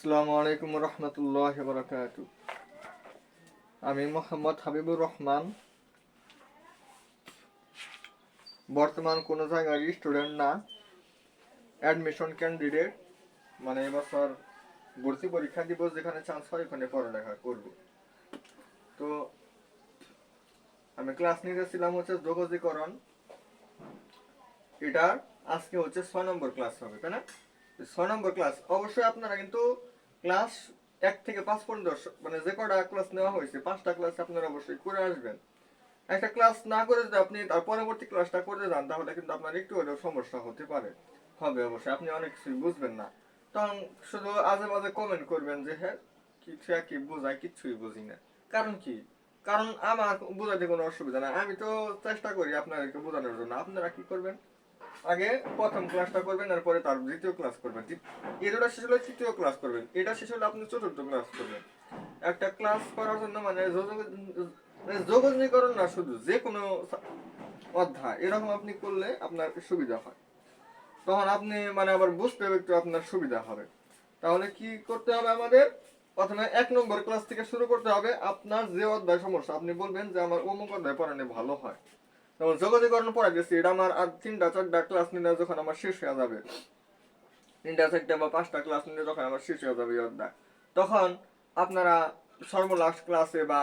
আসসালামু আলাইকুম রহমতুল্লাহ বারাকাতু। আমি মোহাম্মদ হাবিবুর রহমান। বর্তমান কোনো জায়গার স্টুডেন্ট না, অ্যাডমিশন ক্যান্ডিডেট। মানে এবছর ভর্তি পরীক্ষা দিব, যেখানে চান্স হয় ওখানে পড়ালেখা করব। তো আমি ক্লাস নিতেছিলাম হচ্ছে যোগজীকরণ। এটা আজকে হচ্ছে 6 নম্বর ক্লাস হবে, তাই না? 6 নম্বর ক্লাস। অবশ্যই আপনারা কিন্তু ক্লাস 1 থেকে 5 পর্যন্ত, মানে যে কটা ক্লাস নেওয়া হয়েছে 5টা ক্লাস আপনারা অবশ্যই করে আসবেন। একটা ক্লাস না করে যদি আপনি তার পরবর্তী ক্লাসটা করতে যান, তাহলে কিন্তু আপনার একটু হলেও সমস্যা হতে পারে, হবে অবশ্যই। আপনি অনেক কিছুই বুঝবেন না, তখন শুধু আজে বাজে কমেন্ট করবেন যে হ্যাঁ কিছু কি বোঝায়, কিচ্ছুই বুঝি না। কারণ কি? কারণ আমার বোঝাতে কোনো অসুবিধা নাই, আমি তো চেষ্টা করি আপনাদেরকে বোঝানোর জন্য। আপনারা কি করবেন, আগে প্রথম ক্লাসটা করবেন, এরপরে তার দ্বিতীয় ক্লাস করবেন। এটা শেষ হলে তৃতীয় ক্লাস করবেন, এটা শেষ হলে আপনি চতুর্থ ক্লাস করবেন। একটা ক্লাস করার জন্য মানে যোগাযোগীকরণ না, শুধু যে কোনো অধ্যায় এরকম আপনি করলে আপনার সুবিধা হয়, তখন আপনি মানে আবার বুঝতে একটু আপনার সুবিধা হবে। তাহলে কি করতে হবে আমাদের? প্রথমে 1 নম্বর ক্লাস থেকে শুরু করতে হবে। আপনার যে অধ্যায় সমস্যা, আপনি বলবেন যে আমার অমুক অধ্যায় পড়ানো ভালো হয়। যেমন যোগাযোগকরণ পড়া গেছি, এটা আমার আর 3টা 4টা ক্লাস নিলে যখন আমার শেষ হয়ে যাবে, 3টা 4টা বা 5টা ক্লাস নিলে যখন আমার শেষ হয়ে যাবে এই অধ্যায়, তখন আপনারা সর্বলাস্ট ক্লাসে বা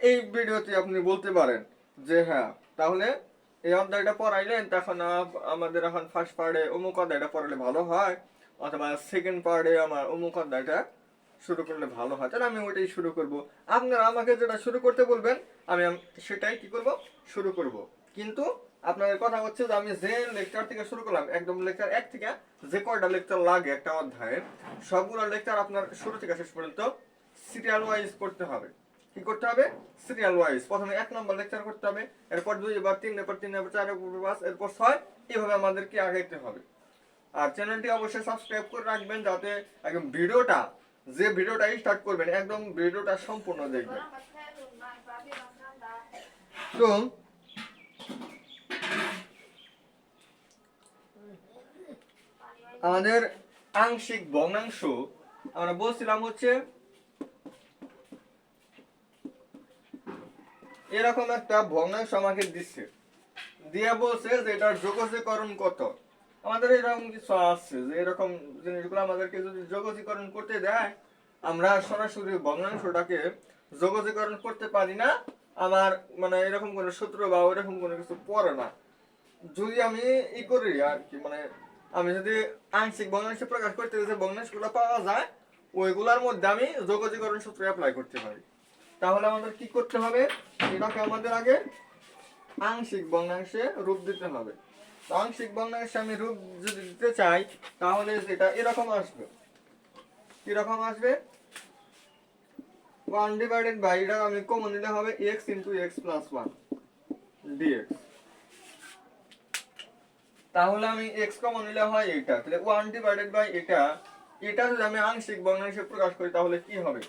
এই ভিডিওতে আপনি বলতে পারেন যে হ্যাঁ তাহলে এই অধ্যায়টা পড়াইলেন, তখন আমাদের এখন ফার্স্ট পার্টে অমুক অধ্যায়টা পড়ালে ভালো হয়, অথবা সেকেন্ড পার্টে আমার অমুক অধ্যায়টা শুরু করলে ভালো হয়, তাহলে আমি ওইটাই শুরু করব। আপনারা আমাকে যেটা শুরু করতে বলবেন, আমি সেটাই কি করব, শুরু করব। কিন্তু আপনাদের কথা হচ্ছে যে আমি যে লেকচার থেকে শুরু করলাম, একদম লেকচার 1 থেকে যে কয়টা লেকচার লাগে একটা অধ্যায়ে, সবগুলো লেকচার আপনার শুরু থেকে শেষ পর্যন্ত সিরিয়াল ওয়াইজ করতে হবে। কি করতে হবে? Serial wise. প্রথমে 1 নম্বর লেকচার করতে হবে, এরপর 2, এবার 3, এরপর 3, এরপর 4, এরপর 5, এরপর 6, এইভাবে আমাদেরকে আগাইতে হবে। আর চ্যানেলটি অবশ্যই সাবস্ক্রাইব করে রাখবেন, যাতে একদম ভিডিওটা, যে ভিডিওটা স্টার্ট করবেন একদম ভিডিওটা সম্পূর্ণ দেখবেন। তো আমাদের আংশিক ভগ্নাংশ আমরা বলছিলাম হচ্ছে এরকম একটা ভগ্নাংশ আমাকে দিচ্ছে, দিয়ে বলছে যে এটার যোগজীকরণ কত। আমাদের এরকম কিছু আছে যে এরকম জিনিসগুলো আমাদেরকে যদি যোগজীকরণ করতে দেয়, আমরা সরাসরি ভগ্নাংশটাকে যোগজীকরণ করতে পারি না। আমার মানে এরকম কোনো সূত্র বা ওইরকম কোনো কিছু পড়ে না। যদি আমি ই করি আর কি, মানে আমি যদি আংশিক ভগ্নাংশ প্রকাশ করতে যে ভগ্নাংশগুলো পাওয়া যায়, ওইগুলোর মধ্যে আমি যোগজীকরণ সূত্র অ্যাপ্লাই করতে পারি। তাহলে আমাদের কি করতে হবে? এটাকে আমাদের আগে আংশিক ভগ্নাংশে রূপ দিতে হবে। আংশিক ভগ্নাংশে আমি রূপ যদি দিতে চাই, তাহলে যেটা এরকম আসবে। কিরকম আসবে? 1 ডিভাইডেড বাই, এটা আমি কমন নিলে হবে x into x plus 1 dx। তাহলে আমি x কমন নিলে হয় এটা, তাহলে 1 ডিভাইডেড বাই এটা। এটা যদি আমি আংশিক ভগ্নাংশে প্রকাশ করি তাহলে কি হবে?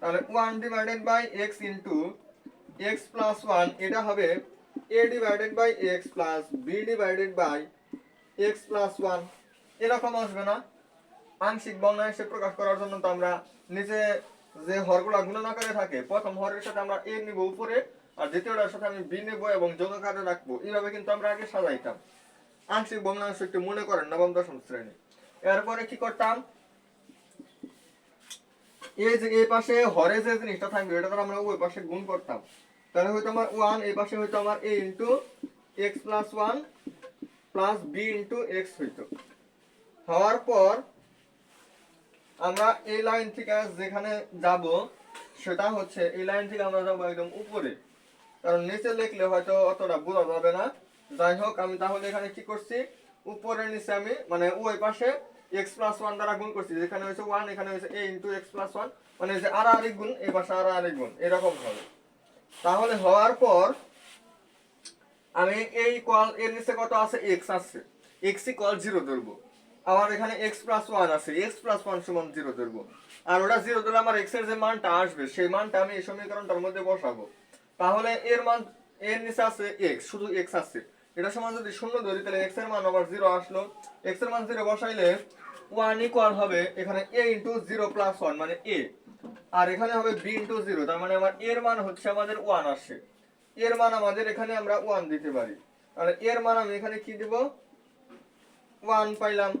তাহলে 1 divided by x into x plus 1, এটা হবে a divided by x plus b divided by x plus 1। এরকম আসবে না? আংশিক ভগ্নাংশে প্রকাশ করার জন্য তো আমরা নিচে যে হরগুলো গুণন আকারে থাকে, প্রথম হরের সাথে আমরা a নিব উপরে, আর দ্বিতীয়টার সাথে আমি b নেব এবং যোগ আকারে রাখবো। এইভাবে কিন্তু আমরা আগে সাজাইতাম আংশিক ভগ্নাংশ, একটু মনে করেন নবম দশম শ্রেণী। এরপরে কি করতাম? এই যে এই পাশে হরে যে জিনিসটা থাকবে, এটা তো আমরা ওই পাশে গুণ করতাম। তাহলে হয়তো আমার 1, এই পাশে হয়তো আমার a into x plus 1 plus b into x হইতো। হওয়ার পর আমরা এই লাইন থেকে যেখানে যাব, সেটা হচ্ছে এই লাইন থেকে আমরা যাবো একদম উপরে, কারণ নিচে লিখলে হয়তো অতটা বোঝা যাবে না। যাই হোক, আমি তাহলে এখানে কি করছি, উপরে নিচে আমি মানে ওই পাশে x প্লাস 1 দ্বারা গুণ করছি। যেখানে হয়েছে 1, এখানে হয়েছে a ইন্টু x প্লাস 1, মানে যে আড়াআড়ি গুণ, এই পাশে আড়াআড়ি গুণ, এরকম হবে। তাহলে হওয়ার পর আমি এই কল এর নিচে কত আছে, x আছে, x ইকুয়াল 0 ধরবো। আমার এখানে x প্লাস 1 আছে, x প্লাস 1 সমান 0 ধরবো। আর ওটা 0 ধরলে আমার x এর যে মানটা আসবে, সেই মানটা আমি এই সমীকরণটার মধ্যে বসাবো। তাহলে এর মান, এর নিচে আছে x, শুধু x আছে, এটা সমান যদি 0 ধরি, তাহলে x এর মান আবার 0 আসলো। x এর মান 0 বসাইলে ওয়ান ইকুয়াল হবে এখানে এ ইন্টু জিরো প্লাস ওয়ান মানে এ, আর এখানে হবে বি ইন্টু জিরো, তার মানে আমার এর মান হচ্ছে আমাদের ওয়ান আসে, এর মান আমাদের এখানে আমরা ওয়ান দিতে পারি, আর এর মান আমি এখানে কি দিব, ওয়ান পাইলাম।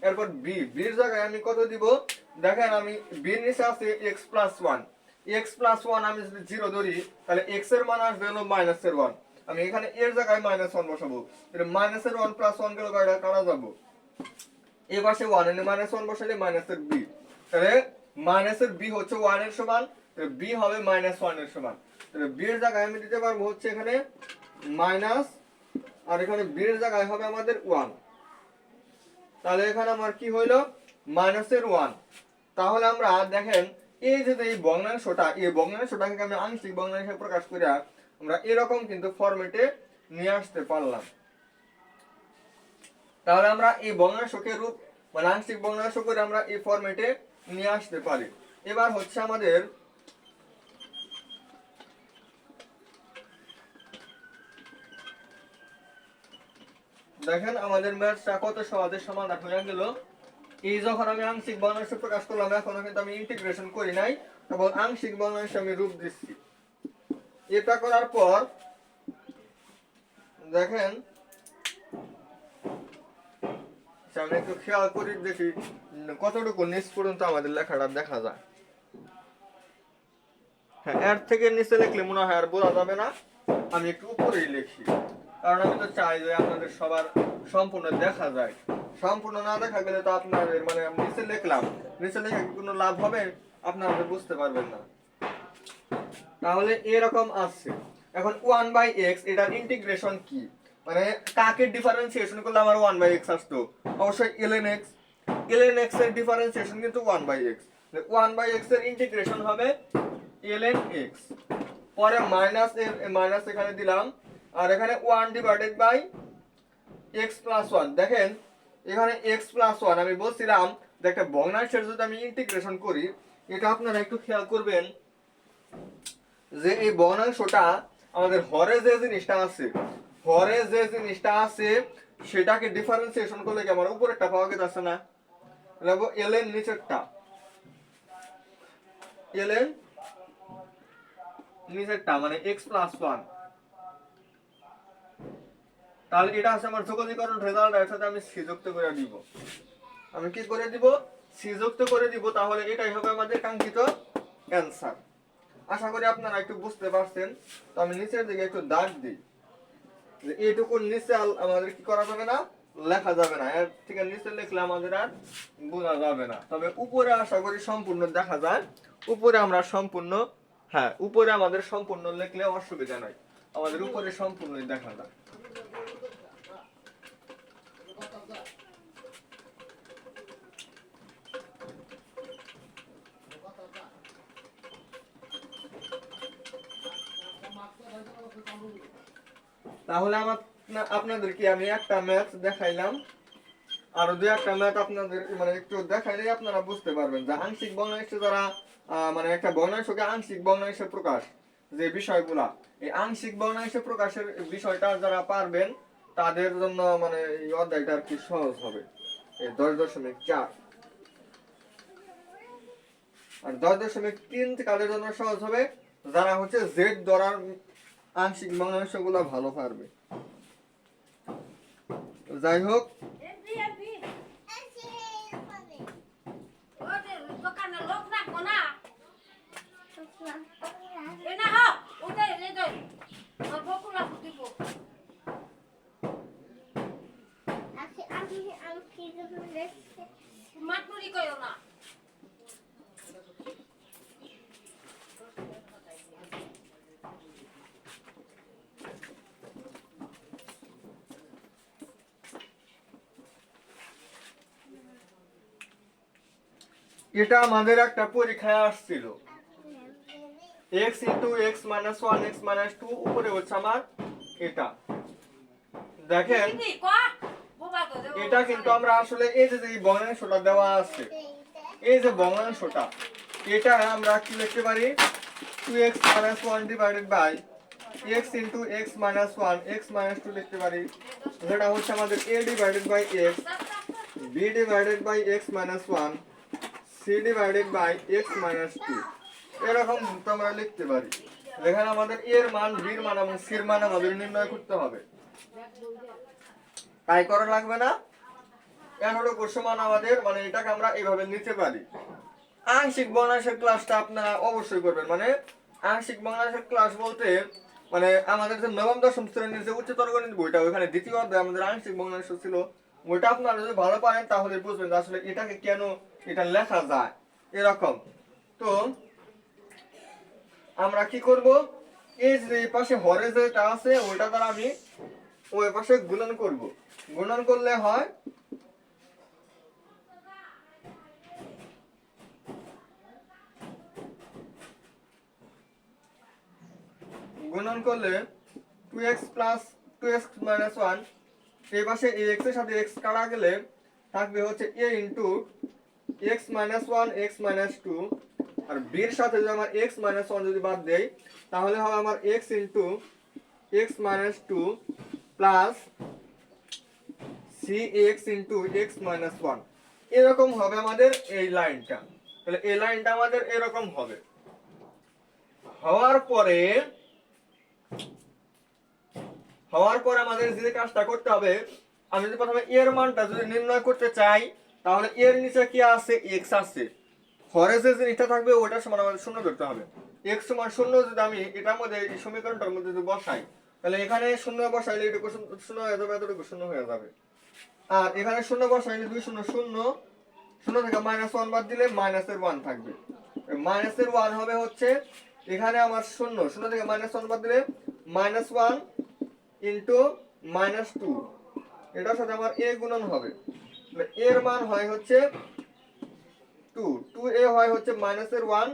এরপর বির জায়গায় আমি কত দিব, দেখেন আমি বির নিচে আছে x plus one, x plus one আমি যদি জিরো ধরি তাহলে এক্স এর মান আসবে হলো মাইনাসের ওয়ান, আমি এখানে এর জায়গায় মাইনাস ওয়ান বসাবো, মাইনাসের ওয়ান প্লাস ওয়ান গেলে কাটা যাবো, এ পাশে ওয়ান এনে মাইনাস ওয়ান বসালে মাইনাসের বি, তাহলে মাইনাসের বি হচ্ছে ওয়ান এর সমান, বি হবে মাইনাস ওয়ান এর সমান, তাহলে বি এর জায়গায় আমি দিতে পারবো হচ্ছে এখানে মাইনাস, আর এখানে বি এর জায়গায় হবে আমাদের ওয়ান, তাহলে এখানে আমার কি হইলো মাইনাসের ওয়ান। তাহলে আমরা দেখেন এই যে এই ভগ্নাংশটা, এই ভগ্নাংশটাকে আমি আংশিক ভগ্নাংশে প্রকাশ করে আমরা এরকম কিন্তু ফরম্যাটে নিয়ে আসতে পারলাম। তাহলে আমরা এই ভগ্নাংশকে রূপ মানে আংশিক ভগ্নাংশ করে আমরা এই ফরম্যাটে নিয়ে আসতে পারি। এবার হচ্ছে আমাদের দেখেন আমাদের ম্যাথটা কত সহজে সমাধান হয়ে গেল। এই যখন আমি আংশিক ভগ্নাংশ প্রকাশ করলাম, এখনো কিন্তু আমি ইন্টিগ্রেশন করি নাই, এবং আংশিক ভগ্নাংশ আমি রূপ দিচ্ছি। এটা করার পর দেখেন আমি একটু খেয়াল করি দেখি কতটুকু নিচ পর্যন্ত আমাদের লেখাটা দেখা যায়। হ্যাঁ, এর থেকে নিচে লিখলে মনে হয় আর বোঝা যাবে না, আমি একটু উপরেই লিখি, কারণ আমি তো চাই যে আপনাদের সবার সম্পূর্ণ দেখা যায়। সম্পূর্ণ না দেখা গেলে তো আপনাদের মানে আমি নিচে লিখলাম, নিচে লিখে কোনো লাভ হবে আপনারা বুঝতে পারবেন না। তাহলে এরকম আছে। এখন 1/x এটার ইন্টিগ্রেশন কি, মানে কাকে ডিফারেন্সিয়েশন করলে আমার 1/x আসতো, অবশ্যই ln x, ln x এর ডিফারেন্সিয়েশন কিন্তু 1/x, 1/x এর ইন্টিগ্রেশন হবে ln x, পরে মাইনাস এর মাইনাস এখানে দিলাম, আর এখানে 1/x প্লাস 1, দেখেন এখানে x প্লাস 1 আমি বলছিলাম যে একটা ভগ্নাংশের যদি আমি ইন্টিগ্রেশন করি, এটা আপনারা একটু খেয়াল করবেন যে এই ভগ্নাংশটা আমাদের হরে যে জিনিসটা আছে সেটাকে ডিফারেন্সিয়েশন করলে কি আমার উপরেরটা পাওয়া যাচ্ছে না, দেখো ln নিচেরটা, ln নিচেরটা মানে x প্লাস 1, তাহলে এটা আছে আমার যোগনীকরণ রেজাল্ট, এর সাথে আমি সি যুক্ত করে দিব, আমি কি করে দিব, সি যুক্ত করে দিব, তাহলে এটাই হবে আমাদের কাঙ্ক্ষিত অ্যানসার। আশা করি আপনারা একটু বুঝতে পারছেন। তো আমি নিচের দিকে একটু দাগ দিই, যে এইটুকু নিচে আমাদের কি করা যাবে না, লেখা যাবে না, এর থেকে নিচে লিখলে আমাদের আর বোঝা যাবে না, তবে উপরে আশা করি সম্পূর্ণ দেখা যায়, উপরে আমরা সম্পূর্ণ, হ্যাঁ উপরে আমাদের সম্পূর্ণ লিখলে অসুবিধা নাই, আমাদের উপরে সম্পূর্ণই দেখা যায়। তাহলে আপনাদেরকে আমি একটা ম্যাথ দেখাইলাম, আর দুই একটা ম্যাথ আপনাদের মানে একটু দেখাইলে আপনারা বুঝতে পারবেন যে আংশিক ভগ্নাংশে যারা মানে একটা ভগ্নাংশকে আংশিক ভগ্নাংশে প্রকাশ যে বিষয়গুলা, এই আংশিক ভগ্নাংশে প্রকাশের বিষয়টা যারা পারবেন তাদের জন্য মানে এই অধ্যায়টা আর কি সহজ হবে। এই 10.4 আর 10.3 কাদের জন্য সহজ হবে, যারা হচ্ছে জেড ধরার আংশিক ভগ্নাংশগুলো ভালো পারবে। যাই হোক, এটা আমাদের একটা পরীক্ষায় আসছিল, x into x minus 1 x minus 2 উপরে হচ্ছে আমার এটা, দেখেন এটা কিন্তু আমরা আসলে এই যে ভগ্নাংশটা দেওয়া আছে, এই যে ভগ্নাংশটা, এটা আমরা কি লিখতে পারি 2x minus 1 divided by x into x minus 1 x minus 2 লিখতে পারি, যেটা হচ্ছে আমাদের a divided by x b B divided by x minus one C divided by x minus two, এরকম আমরা লিখতে পারি। এখানে আমাদের এর মান, বির মান এবং সির মান আমাদের নির্ণয় করতে হবে, তাই করা লাগবে না। এতটুকু সমান আমাদের, মানে এটাকে আমরা এইভাবে নিতে পারি। আংশিক ভগ্নাংশের ক্লাসটা আপনারা অবশ্যই করবেন। মানে আংশিক ভগ্নাংশের ক্লাস বলতে মানে আমাদের যে নবম দশম শ্রেণীর যে উচ্চতর গণিত বইটা, ওইখানে দ্বিতীয় অধ্যায়ে আমাদের আংশিক ভগ্নাংশ ছিল, ওইটা আপনারা যদি ভালো পারেন তাহলে বুঝবেন যে আসলে এটাকে কেন এটা লেখা যায় এরকম। তো আমরা কি করব, এই যে পাশে হরে যেটা আছে ওইটা দ্বারা আমি ওই পাশে গুণন করব। গুণন করলে হয় গুণন করলে 2x প্লাস 2x মাইনাস 1, এই পাশে এই x এর সাথে x কাটা গেলে থাকবে হচ্ছে a into x minus 1 x minus 2, আর b এর সাথে যদি আমার x মাইনাস 1 যদি বাদ দেই তাহলে হবে আমার x into x minus 2 plus cx into x minus 1। এরকম হবে আমাদের এই লাইনটা। তাহলে এই লাইনটা আমাদের এরকম হবে। হওয়ার পরে আমাদের যে কাজটা করতে হবে, আমি যদি প্রথমে এর মানটা যদি নির্ণয় করতে চাই তাহলে এর নিচে কি আছে, x আছে, হরে যে জিনিসটা থাকবে ওটার সমান আমাদের শূন্য ধরতে হবে। x সমান শূন্য যদি আমি এটার মধ্যে এই সমীকরণটার মধ্যে যদি বসাই তাহলে এখানে শূন্য বসাইলে এটুকু শূন্য হয়ে যাবে, এতটুকু শূন্য হয়ে যাবে। আর এখানে শূন্য বসাইলে 2 শূন্য শূন্য, শূন্য থেকে মাইনাস 1 বাদ দিলে মাইনাসের 1 থাকবে। মাইনাসের 1 হবে হচ্ছে এখানে আমার শূন্য, শূন্য থেকে মাইনাস 1 বাদ দিলে মাইনাস 1 ইনটু মাইনাস 2, এটার সাথে আমার a গুণন হবে। এর মান হয় হচ্ছে 2, 2a হয় হচ্ছে মাইনাসের 1,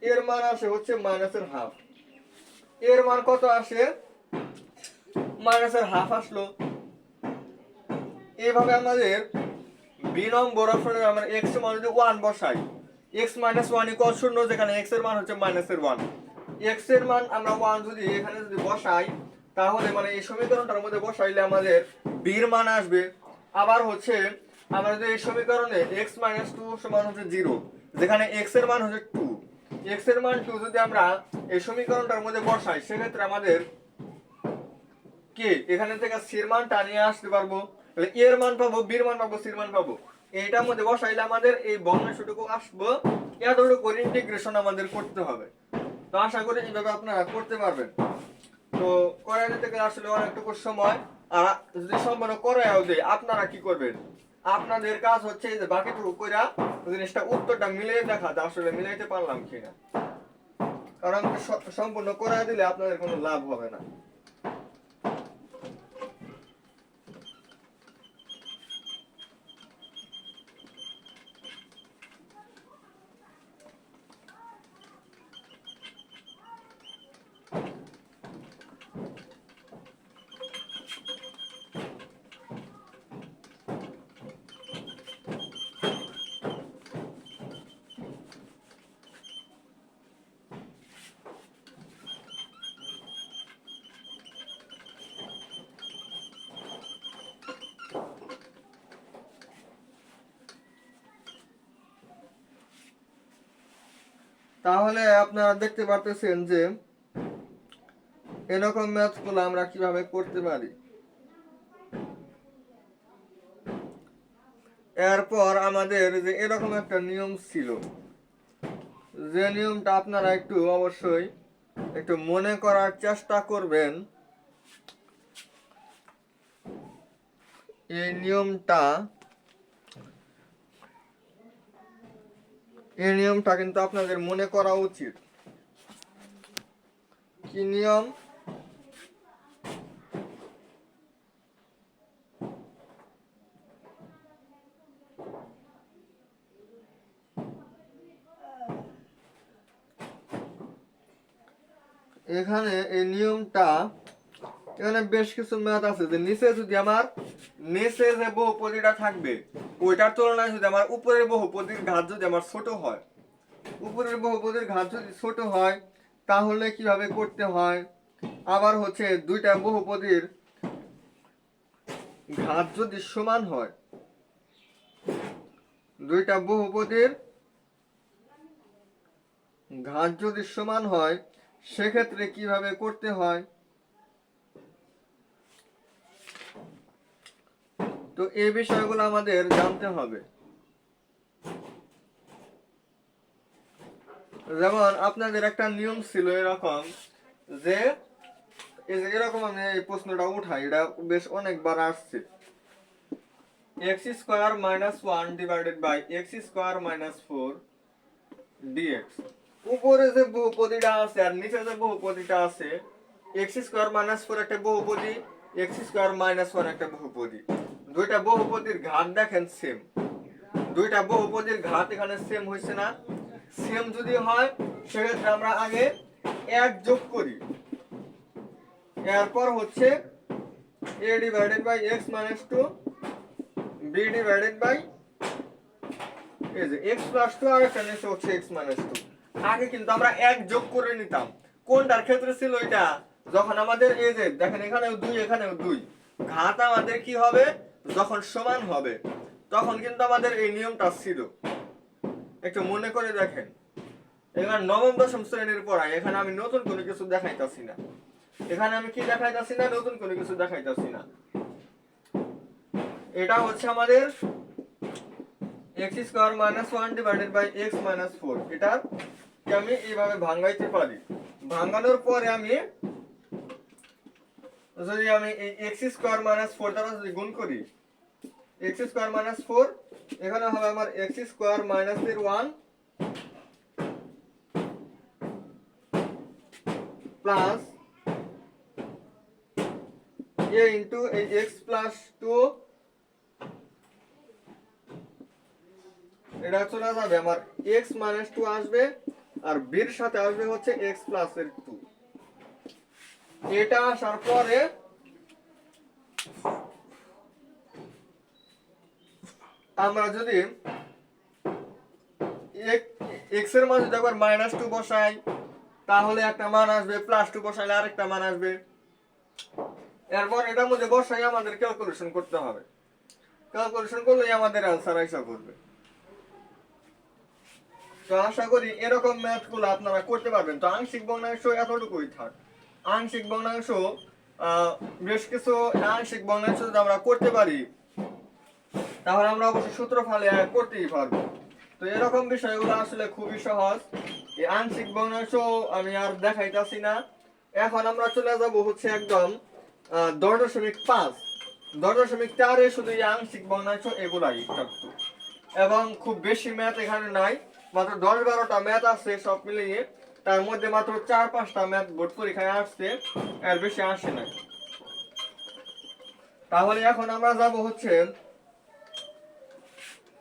এর মান আসে হচ্ছে মাইনাসের হাফ। এর মান কত আসে, মাইনাসের হাফ আসলো। এইভাবে আমাদের বি নম্বর অপশনে আমরা x এর মান যদি 1 বসাই, x মাইনাস 1 ইকুয়াল 0, যেখানে x এর মান হচ্ছে মাইনাসের 1, x এর মান আমরা 1 যদি এখানে যদি বসাই তাহলে মানে এই সমীকরণটার মধ্যে বসাইলে আমাদের b এর মান আসবে। আবার হচ্ছে আমরা যদি এই সমীকরণে x মাইনাস 2 সমান হচ্ছে 0, যেখানে x এর মান হচ্ছে 2, x এর মান 2 যদি আমরা এই সমীকরণটার মধ্যে বসাই সেক্ষেত্রে আমাদের কি এখানে থেকে c এর মানটা নিয়ে আসতে পারবো। তাহলে এর মান পাবো, b এর মান পাবো, c এর মান পাবো। এইটার মধ্যে বসাইলে আমাদের এই ভগ্নাংশটুকু আসবে, এতটুকু ইন্টিগ্রেশন আমাদের করতে হবে। তো আশা করি এইভাবে আপনারা করতে পারবেন। তো করাই দিতে গেলে আসলে অনেকটুকু সময়, আর যদি সম্পূর্ণ করাইও দেয় আপনারা কি করবেন, আপনাদের কাজ হচ্ছে যে বাকিটুকু কইরা জিনিসটা উত্তরটা মিলিয়ে দেখা যে আসলে মিলাইতে পারলাম কিনা, কারণ সম্পূর্ণ করাই দিলে আপনাদের কোনো লাভ হবে না। তাহলে আপনারা দেখতে পারতেছেন যে এরকম ম্যাথগুলো আমরা কিভাবে করতে পারি। এরপর আমাদের যে এরকম একটা নিয়ম ছিল, যে নিয়মটা আপনারা একটু অবশ্যই একটু মনে করার চেষ্টা করবেন। এই নিয়মটা কিন্তু আপনাদের মনে করা উচিত। কি নিয়ম, এখানে এই নিয়মটা, এখানে বেশ কিছু ম্যাথ আছে যে নিচে যদি আমার নিচে যে বহুপদীটা থাকবে ওইটার তুলনায় যদি আমার উপরের বহুপদীর ঘাত যদি আমার ছোট হয়, উপরের বহুপদীর ঘাত যদি ছোট হয় তাহলে কিভাবে করতে হয়। আবার হচ্ছে দুইটা বহুপদীর ঘাত যদি সমান হয়, দুইটা বহুপদীর ঘাত যদি সমান হয় সেক্ষেত্রে কিভাবে করতে হয়। তো এই বিষয়গুলো আমাদের জানতে হবে। যেমন আপনাদের একটা নিয়ম ছিল এরকম যে এরকম আমি এই প্রশ্নটা উঠাই, এটা বেশ অনেকবার আসছে। X square minus 1 divided by x square minus 4 dx. উপরে যে বহুপদীটা আছে আর নিচে যে বহুপদীটা আছে, এক্স স্কোয়ার মাইনাস 4 একটা বহুপদী, এক্স স্কোয়ার মাইনাস 1 একটা বহুপদী। দুইটা বহুপদীর ঘাত দেখেন সেম, দুইটা বহুপদীর ঘাত এখানে সেম হয়েছে না? সেম যদি হয় সেক্ষেত্রে আমরা আগে এক যোগ করি, এরপর হচ্ছে a divided by x minus 2 b divided by এই যে x প্লাস 2 আর একটা নিচে হচ্ছে x মাইনাস 2। আগে কিন্তু আমরা এক যোগ করে নিতাম। কোনটার ক্ষেত্রে ছিল এটা? যখন আমাদের এই যে দেখেন এখানেও 2 এখানেও 2, ঘাত আমাদের কি হবে যখন সমান হবে তখন কিন্তু আমাদের এই নিয়মটা ছিল। একটু মনে করে দেখেন, এখানে নবম দশম শ্রেণীর পড়াই, এখানে আমি নতুন কোনো কিছু দেখাইতাছি না। এখানে আমি কি দেখাইতাছি না? নতুন কোনো কিছু দেখাইতাছি না। এটা হচ্ছে আমাদের x square minus 1 divided by x minus 4। এটা কি আমি এইভাবে ভাঙাইতে পারি। ভাঙানোর পরে আমি যদি এই x স্কয়ার মাইনাস 4 দ্বারা যদি গুণ করি, x স্কয়ার মাইনাস 4 এখানে হবে আমার x square minus 1 plus a into এই x প্লাস 2, এটা চলে যাবে আমার x মাইনাস 2 আসবে আর b এর সাথে আসবে হচ্ছে x প্লাস এর 2। এটা আসার পরে আমরা যদি x এর মান যদি একবার মাইনাস 2 বসাই তাহলে একটা মান আসবে, প্লাস 2 বসাইলে আরেকটা মান আসবে। এরপর এটার মধ্যে বসাই আমাদের ক্যালকুলেশন করতে হবে। ক্যালকুলেশন করলেই আমাদের অ্যানসার আইসা করবে। তো আশা করি এরকম ম্যাথগুলো আপনারা করতে পারবেন। তো আংশিক ভগ্নাংশ এতটুকুই থাক। আংশিক ভগ্নাংশ বেশ কিছু আংশিক ভগ্নাংশ যদি আমরা করতে পারি তাহলে আমরা অবশ্যই সূত্রফলে করতেই পারবো। তো এরকম বিষয়গুলো আসলে খুবই সহজ। এই আংশিক ভগ্নাংশ আমি আর দেখাইতাছি না। এখন আমরা চলে যাব হচ্ছে একদম 10.5 10.4 শুধু এই আংশিক ভগ্নাংশ এগুলাই থাকতো, এবং খুব বেশি ম্যাথ এখানে নাই। মাত্র 10-12টা ম্যাথ আছে সব মিলিয়ে, তার মধ্যে মাত্র 4-5টা ম্যাথ বোর্ড পরীক্ষায় আসছে, এর বেশি আসে নাই। তাহলে এখন আমরা যাব হচ্ছে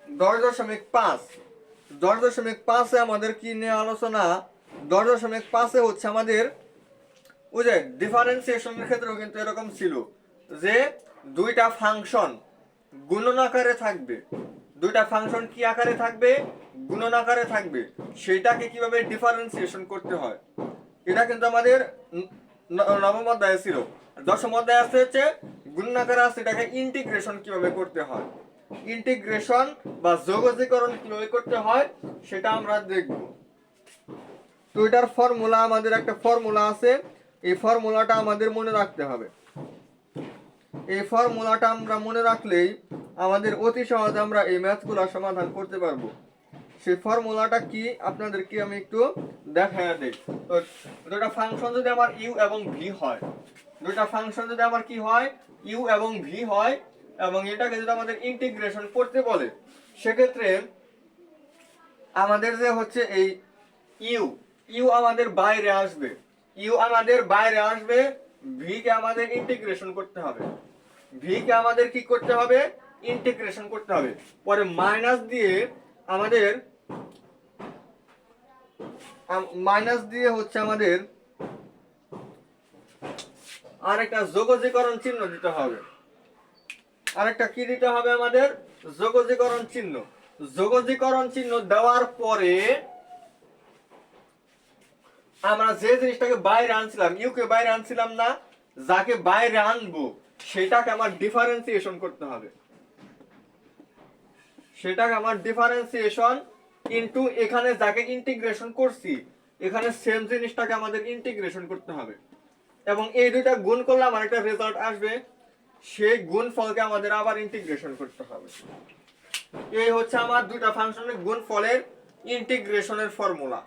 10.5। 10.5 আমাদের কি নিয়ে আলোচনা? 10.5 হচ্ছে আমাদের ওই যে ডিফারেন্সিয়েশনের ক্ষেত্রেও কিন্তু এরকম ছিল যে দুইটা ফাংশন গুণন আকারে থাকবে। দুইটা ফাংশন কি আকারে থাকবে? গুণন আকারে থাকবে। সেটাকে কিভাবে ডিফারেন্সিয়েশন করতে হয় এটা কিন্তু আমাদের নবম অধ্যায়ে ছিল। দশম অধ্যায়ে আছে হচ্ছে গুণন আকারে আছে, এটাকে ইন্টিগ্রেশন কিভাবে করতে হয়, ইন্টিগ্রেশন বা যোগজীকরণ কিভাবে করতে হয় সেটা আমরা দেখব। তো এটার ফর্মুলা, আমাদের একটা ফর্মুলা আছে, এই ফর্মুলাটা আমাদের মনে রাখতে হবে। এই ফর্মুলাটা আমরা মনে রাখলেই আমাদের অতি সহজে আমরা এই ম্যাথগুলো সমাধান করতে পারবো। সেই ফর্মুলাটা কি আপনাদেরকে আমি একটু দেখায় দেই। তো দুটো ফাংশন যদি আমার ইউ এবং ভি হয়, দুটো ফাংশন যদি আমার কি হয়, ইউ এবং ভি হয়, এবং এটাকে যদি আমাদের ইন্টিগ্রেশন করতে বলে সেক্ষেত্রে আমাদের যে হচ্ছে এই ইউ আমাদের বাইরে আসবে, ইউ আমাদের বাইরে আসবে, ভি কে আমাদের ইন্টিগ্রেশন করতে হবে, ভি কে আমাদের কি করতে হবে? ইন্টিগ্রেশন করতে হবে। পরে মাইনাস দিয়ে আমাদের হচ্ছে আমাদের আরেকটা যোগজীকরণ চিহ্ন দিতে হবে। আরেকটা কি দিতে হবে আমাদের? যোগজীকরণ চিহ্ন। যোগজীকরণ চিহ্ন দেওয়ার পরে আমরা যে জিনিসটাকে বাইরে আনছিলাম, ইউ কে বাইরে আনছিলাম না, যাকে বাইরে আনবো সেটাকে আমার ডিফারেন্সিয়েশন করতে হবে। সেটাকে আমার ডিফারেন্সিয়েশন ইনটু এখানে যাকে ইন্টিগ্রেশন করছি এখানে সেম জিনিসটাকে আমাদের ইন্টিগ্রেশন করতে হবে এবং এই দুইটা গুণ করলে আমার একটা রেজাল্ট আসবে সেই গুণফলকে আমাদের আবার ইন্টিগ্রেশন করতে হবে। এই হচ্ছে আমার দুইটা ফাংশনের গুণফলের ইন্টিগ্রেশনের ফর্মুলা।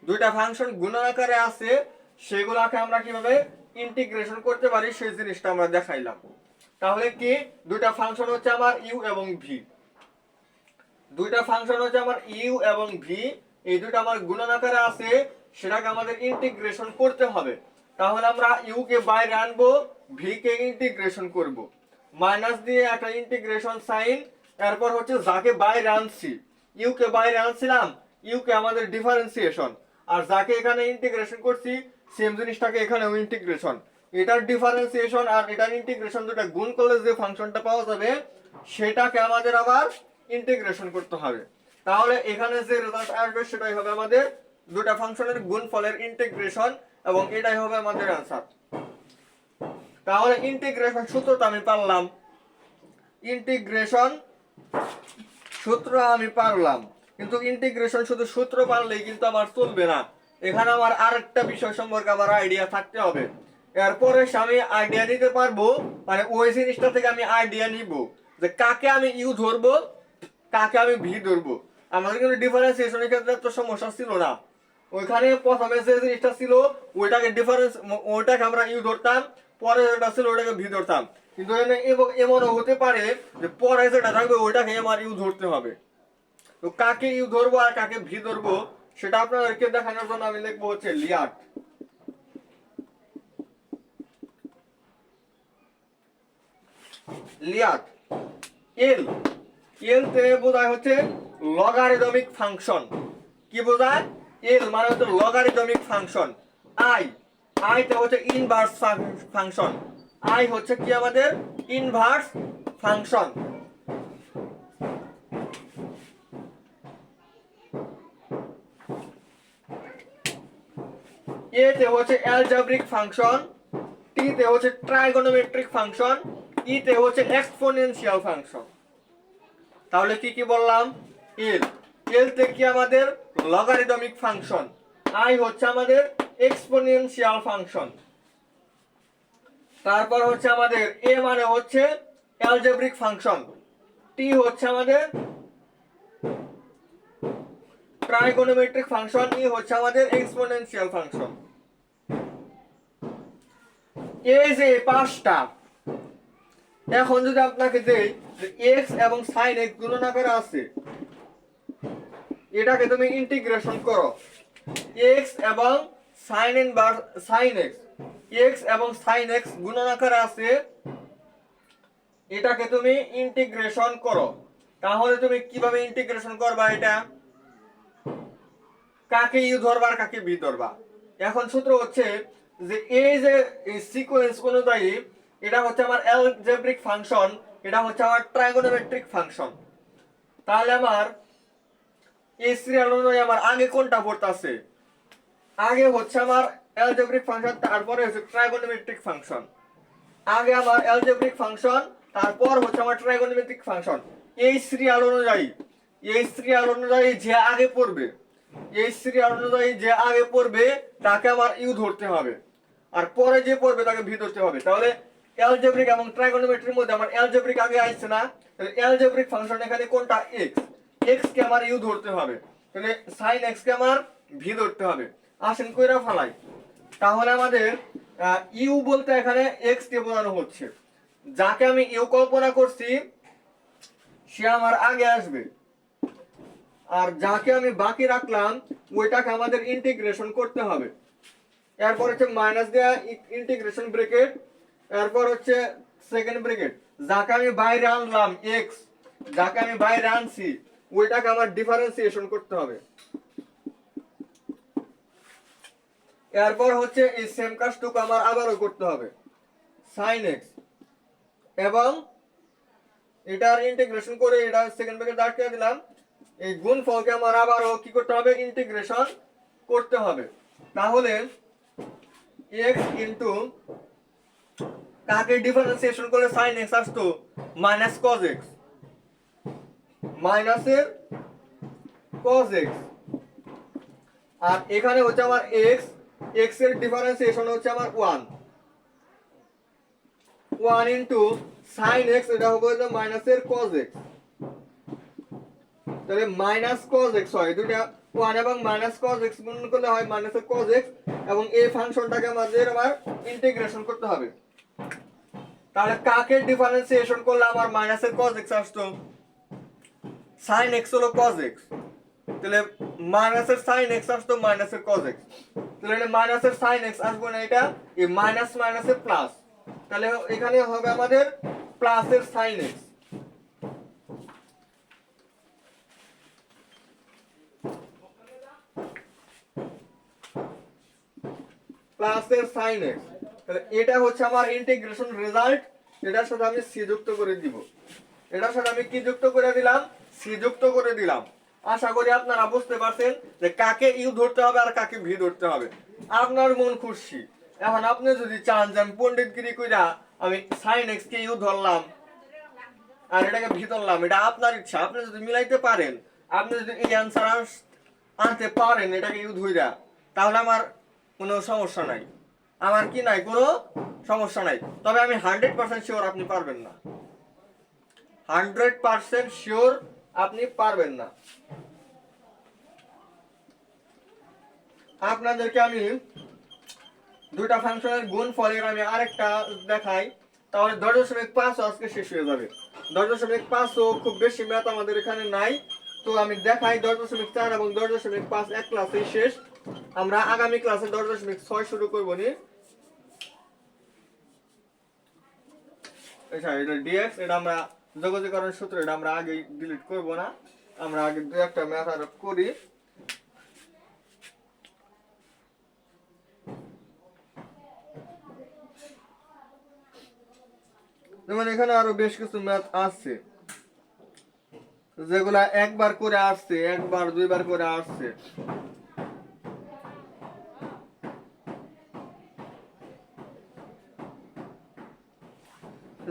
দুইটা ফাংশন গুণাকারে আছে সেগুলোকে আমরা কিভাবে ইন্টিগ্রেশন করতে পারি সেই জিনিসটা আমরা দেখাইলাম। তাহলে কি দুইটা ফাংশন হচ্ছে আমার ইউ এবং ভি, দুইটা ফাংশন হচ্ছে আমার ইউ এবং ভি, এই দুইটা আমার গুণাকারে আছে সেটাকে আমাদের ইন্টিগ্রেশন করতে হবে। তাহলে আমরা ইউ কে বাইরে আনবো, ভি কে ইন্টিগ্রেশন করব, মাইনাস দিয়ে একটা ইন্টিগ্রেশন সাইন, এরপর হচ্ছে যাকে বাইরে আনছি ইউ কে বাইরে আনছিলাম ইউ কে আমাদের ডিফারেন্সিয়েশন, আর যাকে এখানে ইন্টিগ্রেশন করছি সেম জিনিসটাকে এখানেও ইন্টিগ্রেশন। এটার ডিফারেন্সিয়েশন আর এটার ইন্টিগ্রেশন দুটো গুণ করলে যে ফাংশনটা পাওয়া যাবে সেটাকে আমাদের আবার ইন্টিগ্রেশন করতে হবে। তাহলে এখানে যে রেজাল্ট আসবে সেটাই হবে আমাদের দুটো ফাংশনের গুণফলের ইন্টিগ্রেশন এবং এটাই হবে আমাদের आंसर। তাহলে ইন্টিগ্রেশন সূত্রটা আমি পারলাম, ইন্টিগ্রেশন সূত্র আমি পারলাম, কিন্তু ইন্টিগ্রেশন শুধু সূত্র পারলেই কিন্তু আমার চলবে না, এখানে আমার আরেকটা বিষয় সম্পর্কে আমার আইডিয়া থাকতে হবে। এরপরে আমি আইডিয়া নিতে পারবো, মানে ওই জিনিসটা থেকে আমি আইডিয়া নিব যে কাকে আমি ইউ ধরবো কাকে আমি ভি ধরবো। আমাদের কিন্তু ডিফারেন্সিয়েশনের ক্ষেত্রে তো সমস্যা ছিল না, ওইখানে প্রথমে যে জিনিসটা ছিল ওইটাকে ডিফারেন্স ওইটাকে আমরা ইউ ধরতাম, পরে যেটা ছিল ওইটাকে ভি ধরতাম, কিন্তু এমনও হতে পারে যে পরে যেটা থাকবে ওইটাকে আমার ইউ ধরতে হবে। তো কাকে ইউ ধরবো আর কাকে ভি ধরবো সেটা আপনাদেরকে দেখানোর জন্য আমি লিখবো হচ্ছে লিয়াট। লিয়াট এল, এল তে বোঝায় হচ্ছে লগারিদমিক ফাংশন। কি বোঝায়? এল মানে হচ্ছে লগারিদমিক ফাংশন। আই, আই তে হচ্ছে ইনভার্স ফাংশন। আই হচ্ছে কি আমাদের ইনভার্স ফাংশন। এ তে হচ্ছে অ্যালজেব্রিক ফাংশন, টি তে হচ্ছে ট্রাইগোনোমেট্রিক ফাংশন, ই তে হচ্ছে এক্সপোনেনশিয়াল ফাংশন। তাহলে কি কি বললাম? এল, এল তে কি আমাদের লগারিদমিক ফাংশন, আই হচ্ছে আমাদের এক্সপোনেনশিয়াল ফাংশন, তারপর হচ্ছে আমাদের এ মানে হচ্ছে অ্যালজেব্রিক ফাংশন, টি হচ্ছে আমাদের ট্রাইগোনোমেট্রিক ফাংশন, ই হচ্ছে আমাদের এক্সপোনেনশিয়াল ফাংশন। এই যে পাঁচটা, এখন যদি আপনাকে দেই যে x এবং sin x গুণনাকারে আছে, এটাকে তুমি ইন্টিগ্রেশন করো, x এবং sin inverse sin x, x এবং sin x গুণনাকারে আছে, এটাকে তুমি ইন্টিগ্রেশন করো। তাহলে তুমি কিভাবে ইন্টিগ্রেশন করবা? এটা কাকে ইউ ধরবা আর কাকে বি ধরবা। এখন সূত্র হচ্ছে যে এই যে সিকোয়েন্স অনুযায়ী এটা হচ্ছে আমার অ্যালজেব্রিক ফাংশন, এটা হচ্ছে আমার ট্রাইগোনোমেট্রিক ফাংশন। তাহলে আমার এই সিরিয়াল অনুযায়ী আমার আগে কোনটা পড়তাছে? আগে হচ্ছে আমার অ্যালজেব্রিক ফাংশন, তারপরে হচ্ছে ট্রাইগোনোমেট্রিক ফাংশন। আগে আমার অ্যালজেব্রিক ফাংশন, তারপর হচ্ছে আমার ট্রাইগোনোমেট্রিক ফাংশন। এই সিরিয়াল অনুযায়ী, এই সিরিয়াল অনুযায়ী যে আগে পড়বে, এই সিরিয়াল অনুযায়ী যে আগে পড়বে তাকে আমার ইউ ধরতে হবে, আর পরে যে পড়বে তাকে ভি ধরতে হবে। তাহলে অ্যালজেব্রিক এবং ট্রাইগোনোমেট্রির মধ্যে আমার অ্যালজেব্রিক আগে আসছে না, তাহলে অ্যালজেব্রিক ফাংশন এখানে কোনটা? এক্স, এক্স কে আমার ইউ ধরতে হবে, তাহলে সাইন এক্স কে আমার ভি ধরতে হবে। আসেন কইরা ফালাই। তাহলে আমাদের ইউ বলতে এখানে এক্স কে বোঝানো হচ্ছে, যাকে আমি ইউ কল্পনা করছি সে আমার আগে আসবে, আর যাকে আমি বাকি রাখলাম ওইটাকে আমাদের ইন্টিগ্রেশন করতে হবে। এরপর হচ্ছে মাইনাস দেয়া ইন্টিগ্রেশন ব্র্যাকেট, এরপর হচ্ছে সেকেন্ড ব্র্যাকেট, যাকে আমি বাইরে আনলাম x, যাকে আমি বাইরে আনছি ওইটাকে আমার ডিফারেন্সিয়েশন করতে হবে। এরপর হচ্ছে এই সেম কাজটুকু আমার আবারও করতে হবে, sin x, এবং এটার ইন্টিগ্রেশন করে এটা সেকেন্ড ব্র্যাকেট আটকে দিলাম। এই গুণফলকে আমার আবারও কি করতে হবে? ইন্টিগ্রেশন করতে হবে। তাহলে x ইনটু কাকে ডিফারেন্সিয়েশন করলে sin x আসতো? মাইনাস cos x, মাইনাসের cos x, আর এখানে হচ্ছে আমার x, x এর ডিফারেন্সিয়েশন হচ্ছে আমার 1 ইনটু sin x, এটা হবে মাইনাসের cos x, তাহলে মাইনাস cos x হয়, দুটো 1 এবং মাইনাস cos x গুণ করলে হয় মাইনাসের cos x, এবং এই ফাংশনটাকে আমাদের আবার ইন্টিগ্রেশন করতে হবে। তাহলে কাকে ডিফারেন্সিয়েশন করলে আমার মাইনাসের cos x আসতো, sin x হলো cos x, তাহলে মাইনাসের sin x আসতো মাইনাসের cos x, তাহলে এটা মাইনাসের sin x আসবে না, এটা এই মাইনাস মাইনাসের প্লাস, তাহলে এখানে হবে আমাদের প্লাসের sin x। প্লাসের sin x, তাহলে এটা হচ্ছে আমার ইন্টিগ্রেশন রেজাল্ট। এটার সাথে আমি c যুক্ত করে দিব, এটার সাথে আমি কি যুক্ত করে দিলাম, c যুক্ত করে দিলাম। আশা করি আপনারা বুঝতে পারছেন যে কাকে ইউ ধরতে হবে আর কাকে ভি ধরতে হবে। আপনার মন খুশি। এখন আপনি যদি চান যে আমি পণ্ডিতগিরি কইরা আমি sin x কে ইউ ধরলাম আর এটাকে ভি ধরলাম, এটা আপনার ইচ্ছা। আপনি যদি মিলাইতে পারেন, আপনি যদি এই অ্যানসার আনতে পারেন এটাকে ইউ ধইরা, তাহলে আমার কোনো সমস্যা নাই, আমার কি নাই, কোনো সমস্যা নাই। তবে আমি 100% শিওর আপনি পারবেন না, 100% শিওর আপনি পারবেন না। আপনাদেরকে আমি দুইটা ফাংশনের গুণফলের আমি আরেকটা দেখাই, তাহলে 10.5 আজকে শেষ হয়ে যাবে। 10.5 খুব বেশি ম্যাথ আমাদের এখানে নাই, তো আমি দেখাই 10.4 এবং 10.5 এক ক্লাসে শেষ। আমরা আগামী ক্লাসে 10.6 শুরু করবো নি। আচ্ছা, এটা dx, এটা আমরা যোগজীকরণ সূত্র, এটা আমরা আগে ডিলিট করব না, আমরা আগে দুই একটা ম্যাথ আর করি। যেমন এখানে আরো বেশ কিছু ম্যাথ আছে যেগুলা একবার করে আসছে, একবার দুইবার করে আসছে।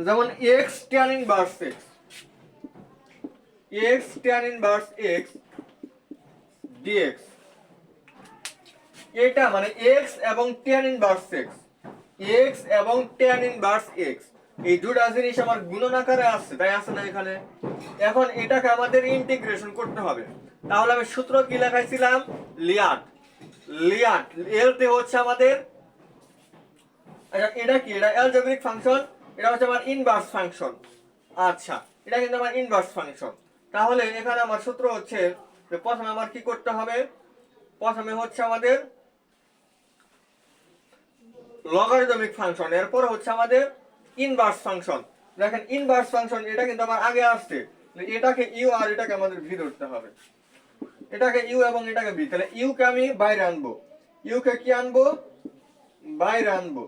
যেমন x tan inverse x, x tan inverse x dx, এটা মানে x এবং tan inverse x, x এবং tan inverse x, এই দুটো জিনিস আমার গুণন আকারে আসছে, তাই আছে না এখানে। এখন এটাকে আমাদের ইন্টিগ্রেশন করতে হবে। তাহলে আমি সূত্র কি লেখাইছিলাম, লিয়াট, লিয়াট এল তে হচ্ছে আমাদের, এটা কি, এটা অ্যালজেব্রিক ফাংশন, এটা হচ্ছে আমার ইনভার্স ফাংশন। আচ্ছা, এটা কিন্তু আমার ইনভার্স ফাংশন। তাহলে এখানে আমার সূত্র হচ্ছে যে প্রথমে আমার কি করতে হবে, প্রথমে হচ্ছে আমাদের লগারিদমিক ফাংশন, এরপর হচ্ছে আমাদের ইনভার্স ফাংশন। দেখেন ইনভার্স ফাংশন এটা কিন্তু আমার আগে আসছে, এটাকে ইউ আর এটাকে আমাদের ভি ধরতে হবে, এটাকে ইউ এবং এটাকে ভি। তাহলে ইউ কে আমি বাইরে আনবো, ইউ কে কি আনবো, বাইরে আনবো,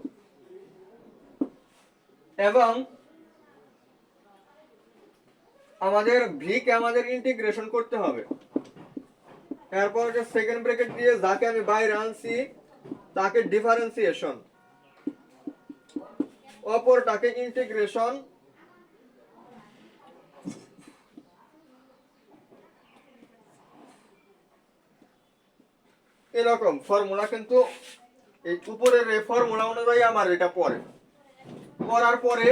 এবং আমাদের ভি কে আমাদের ইন্টিগ্রেশন করতে হবে। এরপর যে সেকেন্ড ব্র্যাকেট দিয়ে যাকে আমি বাইরে আনছি তাকে ডিফারেন্সিয়েশন, অপরটাকে ইন্টিগ্রেশন, এরকম ফর্মুলা। কিন্তু এই উপরের এই ফর্মুলা অনুযায়ী আমার এটা পড়ার পরে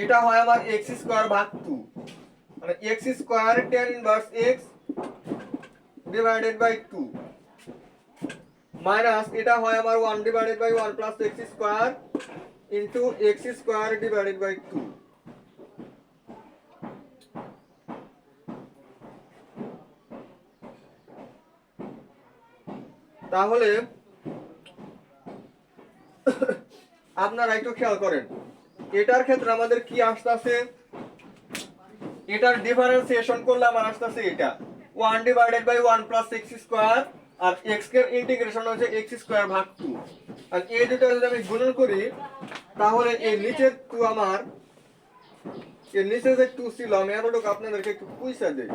এটা হয় আমার x স্কয়ার ভাগ 2, মানে x square tan inverse x divided by 2 minus এটা হয় আমার 1 divided by 1 plus x square into x square divided by 2। তাহলে আপনারা একটু খেয়াল করেন, এটার ক্ষেত্রে আমাদের কি আসতেছে, এটার ডিফারেন্সিয়েশন করলে আমার আসতেছে এটা 1 divided by 1 plus x square, আর x এর ইন্টিগ্রেশন হচ্ছে x স্কয়ার ভাগ 2। আর এই দুটো যদি আমি গুণন করি তাহলে এই নিচের 2 আমার, এর নিচে যে 2 ছিল আমি এতটুকু আপনাদেরকে একটু পুইসা দেই,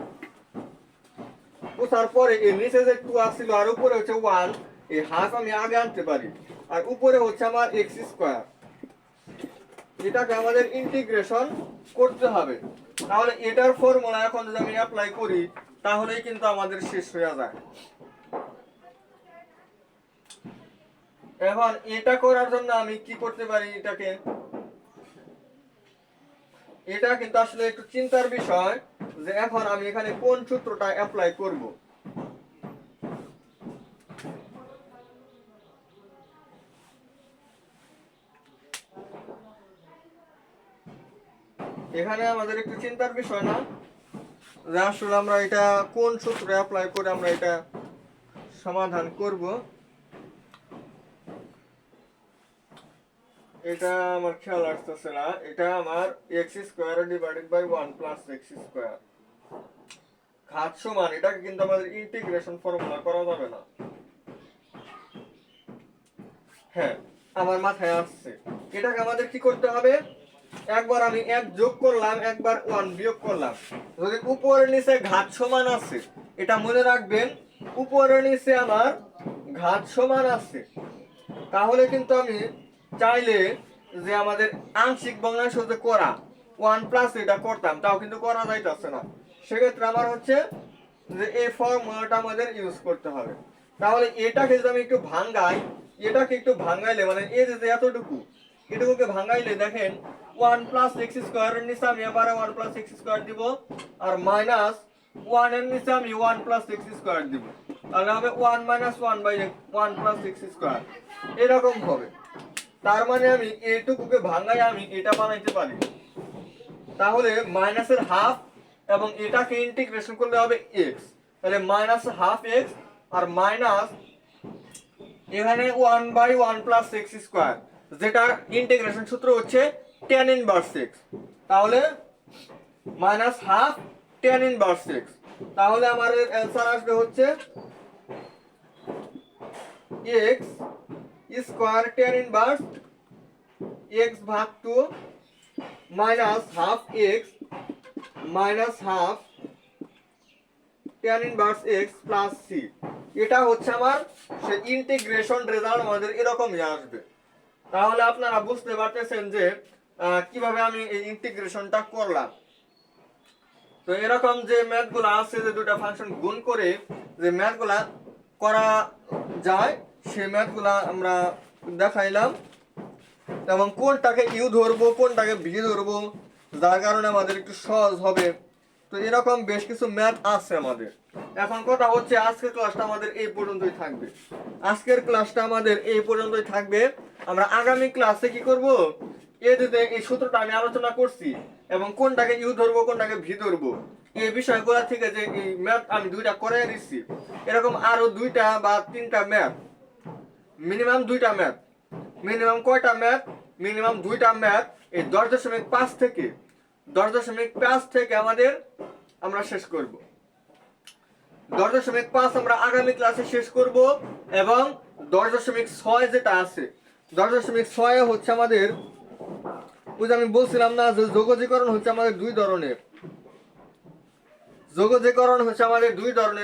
পুষার পরে এর নিচে যে 2 আসছিল আর উপরে হচ্ছে 1, এই হাফ আমি আগে আনতে পারি, আর উপরে হচ্ছে আমার x স্কয়ার। এটাকে আমাদের ইন্টিগ্রেশন করতে হবে। তাহলে এটার ফর্মুলা এখন যদি আমি অ্যাপ্লাই করি তাহলেই কিন্তু আমাদের শেষ হয়ে যায়। এখন এটা করার জন্য আমি কি করতে পারি, এটা কিন্তু আসলে একটু চিন্তার বিষয় যে এখন আমি এখানে কোন সূত্রটা অ্যাপ্লাই করব। এখানে আমাদের একটু চিন্তার বিষয় না যে আসলে আমরা এটা কোন সূত্রে অ্যাপ্লাই করে আমরা এটা সমাধান করব। এটা আমার খেয়াল আসতেছে না। এটা আমার x² divided by 1 plus x², ঘাত সমান, এটাকে কিন্তু আমাদের ইন্টিগ্রেশন ফর্মুলা করা যাবে না। হ্যাঁ, আমার মাথায় আসছে। এটাকে আমাদের কি করতে হবে, একবার আমি 1 যোগ করলাম, একবার 1 বিয়োগ করলাম। যদি উপরে নিচে ঘাত সমান আছে, এটা মনে রাখবেন, উপরে নিচে আমার ঘাত সমান আছে, তাহলে কিন্তু আমি চাইলে যে আমাদের আংশিক ভগ্নাংশ যে করা 1 প্লাস এটা করতাম, তাও কিন্তু করা যাইতেছে না। সেক্ষেত্রে আমার হচ্ছে যে এই ফর্মুলাটা আমাদের ইউজ করতে হবে। তাহলে এটাকে যদি আমি একটু ভাঙাই, এটাকে একটু ভাঙাইলে মানে এই যে এতটুকু, এটুকুকে ভাঙাইলে দেখেন 1 প্লাস x² এর নিচে আমি আবার 1 প্লাস x² দিব, আর মাইনাস 1 এর নিচে আমি 1 প্লাস x² দিব। তাহলে হবে 1 মাইনাস 1 বাই 1 প্লাস x², এরকম হবে। তার মানে আমি এইটুকুকে ভাঙাই আমি এটা বানাইতে পারি। তাহলে মাইনাসের হাফ এবং এটাকে ইন্টিগ্রেশন করলে হবে x, তাহলে মাইনাস হাফ x আর মাইনাস এখানে 1 বাই 1 প্লাস x², যেটার ইন্টিগ্রেশন সূত্র হচ্ছে tan ইনভার্স x। তাহলে minus half tan inverse x। তাহলে আমাদের অ্যানসার আসবে হচ্ছে x square tan inverse x ভাগ 2 minus half x minus half tan inverse x plus c। এটা হচ্ছে আমার সেই ইন্টিগ্রেশন রেজাল্ট আমাদের এরকমই আসবে। তাহলে আপনারা বুঝতে পারতেছেন যে কিভাবে আমি এই ইন্টিগ্রেশনটা করলাম। তো এরকম যে ম্যাথগুলো আছে, যে দুটো ফাংশন গুণ করে যে ম্যাথগুলা করা যায়, সেই ম্যাথগুলা আমরা দেখাইলাম, এবং কোনটাকে ইউ ধরবো কোনটাকে ভি ধরবো, যার কারণে আমাদের একটু সহজ হবে। তো এরকম বেশ কিছু ম্যাথ আছে আমাদের। এখন কথা হচ্ছে আজকের ক্লাসটা আমাদের এই পর্যন্তই থাকবে। আমরা আগামী ক্লাসে কি করব, এই সূত্রটা আমি আলোচনা করছি এবং কোনটাকে ইউ ধরবো কোনটাকে ভি ধরবো, এই বিষয়গুলো থেকে যে এই ম্যাথ আমি দুইটা করে দিচ্ছি, এরকম আরো 2টা বা 3টা ম্যাথ, মিনিমাম 2টা ম্যাথ, মিনিমাম কয়টা ম্যাথ, মিনিমাম 2টা ম্যাথ এই 10.5 থেকে আমাদের আমরা শেষ করব। 10.5 আমরা আগামী ক্লাসে শেষ করব, এবং 10.6 যেটা আছে, 10.6 হচ্ছে আমাদের, ওই যে আমি বলছিলাম না যে যোগজীকরণ হচ্ছে আমাদের দুই ধরনের,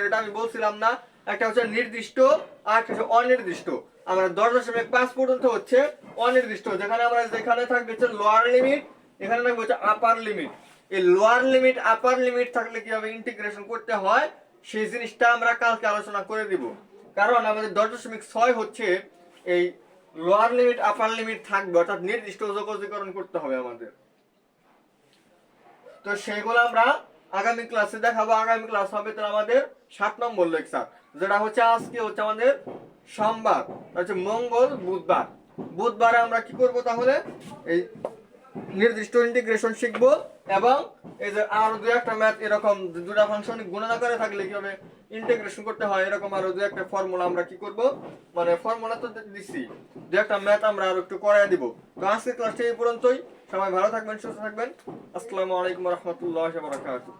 এটা আমি বলছিলাম না, একটা হচ্ছে নির্দিষ্ট আর একটা হচ্ছে অনির্দিষ্ট। আমরা 10.5 পর্যন্ত হচ্ছে অনির্দিষ্ট, যেখানে থাকবে হচ্ছে লোয়ার লিমিট, এখানে থাকবে হচ্ছে আপার লিমিট। এই লোয়ার লিমিট আপার লিমিট থাকলে কিভাবে ইন্টিগ্রেশন করতে হয় সেই জিনিসটা আমরা কালকে আলোচনা করে দিব। কারণ আমাদের 10.6 হচ্ছে এই লোয়ার লিমিট আপার লিমিট থাকবে, অর্থাৎ নির্দিষ্ট যোগজীকরণ করতে হবে আমাদের। তো সেগুলো আমরা আগামী ক্লাসে দেখাবো। আগামী ক্লাস হবে তো আমাদের 7 নম্বর লেকচার, যেটা হচ্ছে আজকে হচ্ছে আমাদের সোমবার, হচ্ছে মঙ্গল বুধবারে আমরা কি করব, তাহলে এই নির্দিষ্ট ইন্টিগ্রেশন শিখবো, এবং এই যে আরো 2-1টা ম্যাথ, এরকম দুটা ফাংশন গুণাকারে থাকলে কিভাবে ইন্টিগ্রেশন করতে হয়, এরকম আরো 2-1টা ফর্মুলা আমরা কি করব, মানে ফর্মুলা তো দিচ্ছি, 2-1টা ম্যাথ আমরা আরো একটু করায় দিব। তো আজকের ক্লাসটা এই পর্যন্তই। সবাই ভালো থাকবেন, সুস্থ থাকবেন। আসসালামু আলাইকুম ওয়া রাহমাতুল্লাহি ওয়া বারাকাতুহু।